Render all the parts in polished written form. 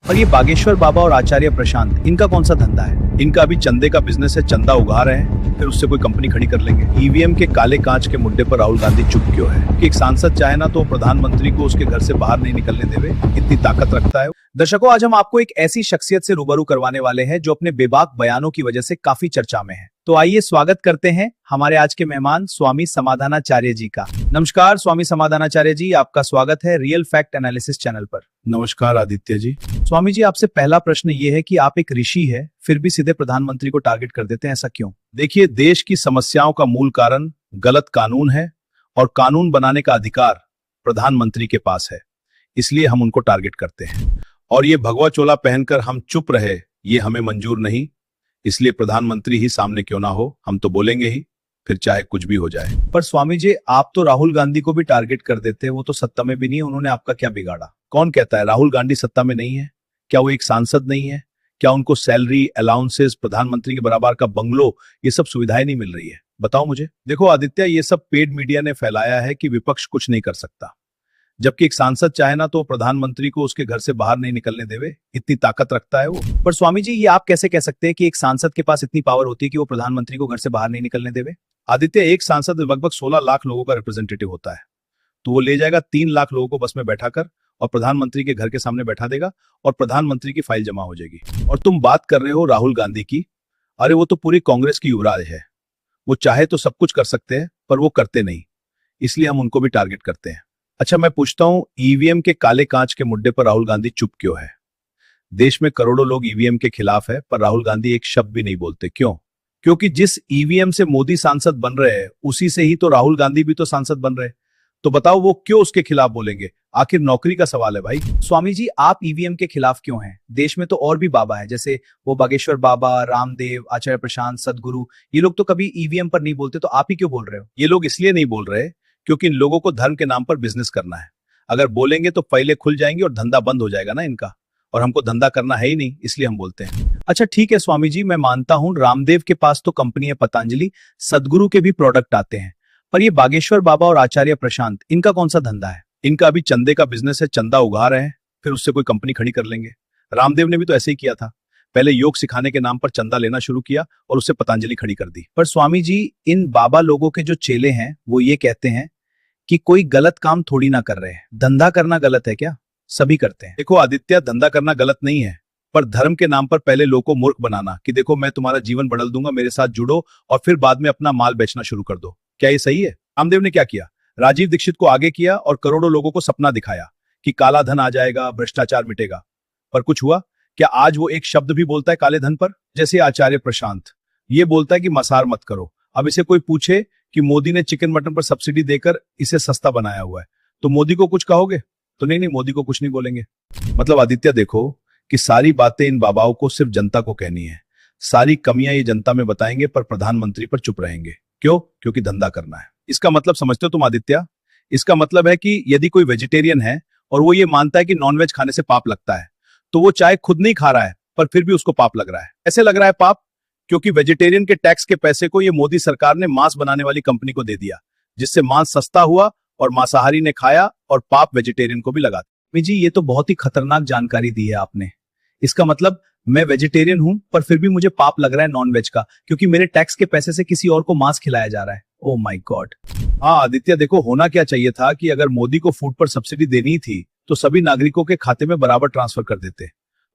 और ये बागेश्वर बाबा और आचार्य प्रशांत, इनका कौन सा धंधा है? इनका अभी चंदे का बिजनेस है, चंदा उगा रहे हैं, फिर उससे कोई कंपनी खड़ी कर लेंगे। ईवीएम के काले कांच के मुद्दे पर राहुल गांधी चुप क्यों है? कि एक सांसद चाहे ना तो प्रधानमंत्री को उसके घर से बाहर नहीं निकलने देवे, इतनी ताकत रखता है। दर्शकों, आज हम आपको एक ऐसी शख्सियत से रूबरू करवाने वाले हैं जो अपने बेबाक बयानों की वजह से काफी चर्चा में है। तो आइए स्वागत करते हैं हमारे आज के मेहमान स्वामी समाधानाचार्य जी का। नमस्कार स्वामी समाधानाचार्य जी, आपका स्वागत है रियल फैक्ट एनालिसिस चैनल पर। नमस्कार आदित्य जी। स्वामी जी, आपसे पहला प्रश्न ये है कि आप एक ऋषि है, फिर भी सीधे प्रधानमंत्री को टारगेट कर देते हैं, ऐसा क्यों? देखिए, देश की समस्याओं का मूल कारण गलत कानून है और कानून बनाने का अधिकार प्रधानमंत्री के पास है, इसलिए हम उनको टारगेट करते हैं। और ये भगवा चोला पहनकर हम चुप रहे, ये हमें मंजूर नहीं, इसलिए प्रधानमंत्री ही सामने क्यों ना हो, हम तो बोलेंगे ही, फिर चाहे कुछ भी हो जाए। पर स्वामी जी, आप तो राहुल गांधी को भी टारगेट कर देते हैं, वो तो सत्ता में भी नहीं है, उन्होंने आपका क्या बिगाड़ा? कौन कहता है राहुल गांधी सत्ता में नहीं है? क्या वो एक सांसद नहीं है? क्या उनको सैलरी, अलाउंसेस, प्रधानमंत्री के बराबर का बंगलो, ये सब सुविधाएं नहीं मिल रही है? बताओ मुझे। देखो आदित्य, ये सब पेड मीडिया ने फैलाया है कि विपक्ष कुछ नहीं कर सकता, जबकि एक सांसद चाहे ना तो प्रधानमंत्री को उसके घर से बाहर नहीं निकलने देवे, इतनी ताकत रखता है वो। पर स्वामी जी, ये आप कैसे कह सकते हैं कि एक सांसद के पास इतनी पावर होती है कि वो प्रधानमंत्री को घर से बाहर नहीं निकलने देवे? आदित्य, एक सांसद लगभग 16 लाख लोगों का रिप्रेजेंटेटिव होता है, तो वो ले जाएगा 3 लाख लोगों को बस में बैठाकर और प्रधानमंत्री के घर के सामने बैठा देगा और प्रधानमंत्री की फाइल जमा हो जाएगी। और तुम बात कर रहे हो राहुल गांधी की, अरे वो तो पूरी कांग्रेस की युवराज है, वो चाहे तो सब कुछ कर सकते हैं, पर वो करते नहीं, इसलिए हम उनको भी टारगेट करते हैं। अच्छा, मैं पूछता हूं, ईवीएम के काले कांच के मुद्दे पर राहुल गांधी चुप क्यों है? देश में करोड़ों लोग ईवीएम के खिलाफ है, पर राहुल गांधी एक शब्द भी नहीं बोलते, क्यों? क्योंकि जिस ईवीएम से मोदी सांसद बन रहे हैं, उसी से ही तो राहुल गांधी भी तो सांसद बन रहे हैं। तो बताओ वो क्यों उसके खिलाफ बोलेंगे? आखिर नौकरी का सवाल है भाई। स्वामी जी, आप ईवीएम के खिलाफ क्यों हैं? देश में तो और भी बाबा है, जैसे वो बागेश्वर बाबा, रामदेव, आचार्य प्रशांत, सदगुरु, ये लोग तो कभी ईवीएम पर नहीं बोलते, तो आप ही क्यों बोल रहे हो? ये लोग इसलिए नहीं बोल रहे क्योंकि इन लोगों को धर्म के नाम पर बिजनेस करना है। अगर बोलेंगे तो फाइलें खुल जाएंगी और धंधा बंद हो जाएगा ना इनका, और हमको धंधा करना है ही नहीं, इसलिए हम बोलते हैं। अच्छा ठीक है स्वामी जी, मैं मानता हूँ रामदेव के पास तो कंपनी है पतंजलि, सदगुरु के भी प्रोडक्ट आते हैं, पर ये बागेश्वर बाबा और आचार्य प्रशांत, इनका कौन सा धंधा है? इनका अभी चंदे का बिजनेस है, चंदा उगा रहे हैं, फिर उससे कोई कंपनी खड़ी कर लेंगे। रामदेव ने भी तो ऐसे ही किया था, पहले योग सिखाने के नाम पर चंदा लेना शुरू किया और उससे पतंजलि खड़ी कर दी। पर स्वामी जी, इन बाबा लोगों के जो चेले हैं वो ये कहते हैं कि कोई गलत काम थोड़ी ना कर रहे हैं, धंधा करना गलत है क्या? सभी करते हैं। देखो आदित्य, धंधा करना गलत नहीं है, पर धर्म के नाम पर पहले लोगों को मूर्ख बनाना कि देखो मैं तुम्हारा जीवन बदल दूंगा, मेरे साथ जुड़ो, और फिर बाद में अपना माल बेचना शुरू कर दो, क्या ये सही है? रामदेव ने क्या किया? राजीव दीक्षित को आगे किया और करोड़ों लोगों को सपना दिखाया कि काला धन आ जाएगा, भ्रष्टाचार मिटेगा, पर कुछ हुआ क्या? आज वो एक शब्द भी बोलता है काले धन पर? जैसे आचार्य प्रशांत ये बोलता है कि मसार मत करो। अब इसे कोई पूछे कि मोदी ने चिकन मटन पर सब्सिडी देकर इसे सस्ता बनाया हुआ है, तो मोदी को कुछ कहोगे? तो नहीं, मोदी को कुछ नहीं बोलेंगे। मतलब आदित्य देखो कि सारी बातें इन बाबाओं को सिर्फ जनता को कहनी है, सारी कमियां ये जनता में बताएंगे, पर प्रधानमंत्री पर चुप रहेंगे। क्यों? क्योंकि धंधा करना है। इसका मतलब समझते हो तुम आदित्य? इसका मतलब है कि यदि कोई वेजिटेरियन है और वो ये मानता है कि नॉनवेज खाने से पाप लगता है, तो वो चाहे खुद नहीं खा रहा है पर फिर भी उसको पाप लग रहा है। ऐसे लग रहा है पाप क्योंकि वेजिटेरियन के टैक्स के पैसे को ये मोदी सरकार ने मांस बनाने वाली कंपनी को दे दिया, जिससे मांस सस्ता हुआ और मांसाहारी ने खाया और पाप वेजिटेरियन को भी लगा। जी, ये तो बहुत ही खतरनाक जानकारी दी है आपने। इसका मतलब मैं वेजिटेरियन हूं पर फिर भी मुझे पाप लग रहा है नॉनवेज का, क्योंकि मेरे टैक्स के पैसे से किसी और को मांस खिलाया जा रहा है। Oh my God. हाँ आदित्य देखो, होना क्या चाहिए था कि अगर मोदी को फूड पर सब्सिडी देनी थी तो सभी नागरिकों के खाते में बराबर ट्रांसफर कर देते,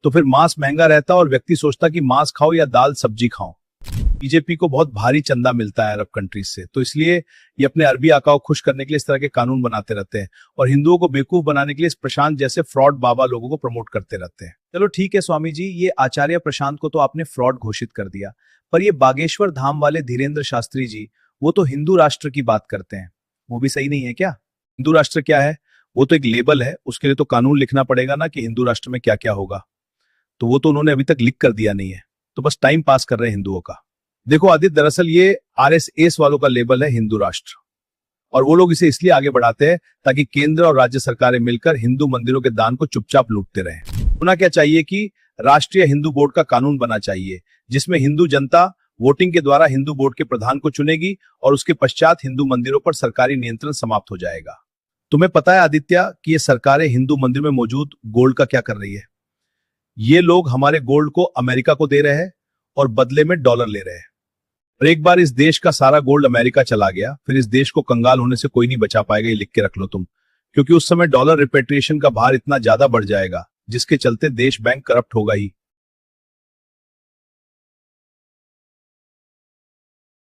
तो फिर मांस महंगा रहता और व्यक्ति सोचता कि मांस खाओ या दाल सब्जी खाओ। बीजेपी को बहुत भारी चंदा मिलता है अरब कंट्रीज से, तो इसलिए ये अपने अरबी आकाओं खुश करने के लिए इस तरह के कानून बनाते रहते हैं और हिंदुओं को बेवकूफ बनाने के लिए इस प्रशांत जैसे फ्रॉड बाबा लोगों को प्रमोट करते रहते हैं। चलो ठीक है स्वामी जी, ये आचार्य प्रशांत को तो आपने फ्रॉड घोषित कर दिया, पर ये बागेश्वर धाम वाले धीरेन्द्र शास्त्री जी, वो तो हिंदू राष्ट्र की बात करते हैं, वो भी सही नहीं है क्या? हिंदू राष्ट्र क्या है? वो तो एक लेबल है, उसके लिए तो कानून लिखना पड़ेगा ना कि हिंदू राष्ट्र में क्या क्या होगा, तो वो तो उन्होंने अभी तक लिख कर दिया नहीं है, तो बस टाइम पास कर रहे हैं हिंदुओं का। देखो आदित्य, दरअसल ये आरएसएस वालों का लेबल है हिंदू राष्ट्र, और वो लोग इसे इसलिए आगे बढ़ाते हैं ताकि केंद्र और राज्य सरकारें मिलकर हिंदू मंदिरों के दान को चुपचाप लूटते रहें। होना क्या चाहिए कि राष्ट्रीय हिंदू बोर्ड का कानून बना चाहिए, जिसमें हिंदू जनता वोटिंग के द्वारा हिंदू बोर्ड के प्रधान को चुनेगी और उसके पश्चात हिंदू मंदिरों पर सरकारी नियंत्रण समाप्त हो जाएगा। तुम्हें पता है आदित्य कि ये सरकारें हिंदू मंदिर में मौजूद गोल्ड का क्या कर रही है? ये लोग हमारे गोल्ड को अमेरिका को दे रहे हैं और बदले में डॉलर ले रहे हैं। और एक बार इस देश का सारा गोल्ड अमेरिका चला गया, फिर इस देश को कंगाल होने से कोई नहीं बचा पाएगा, ये लिख के रख लो तुम। क्योंकि उस समय डॉलर रिपेट्रिएशन का भार इतना ज्यादा बढ़ जाएगा जिसके चलते देश बैंक करप्ट होगा ही।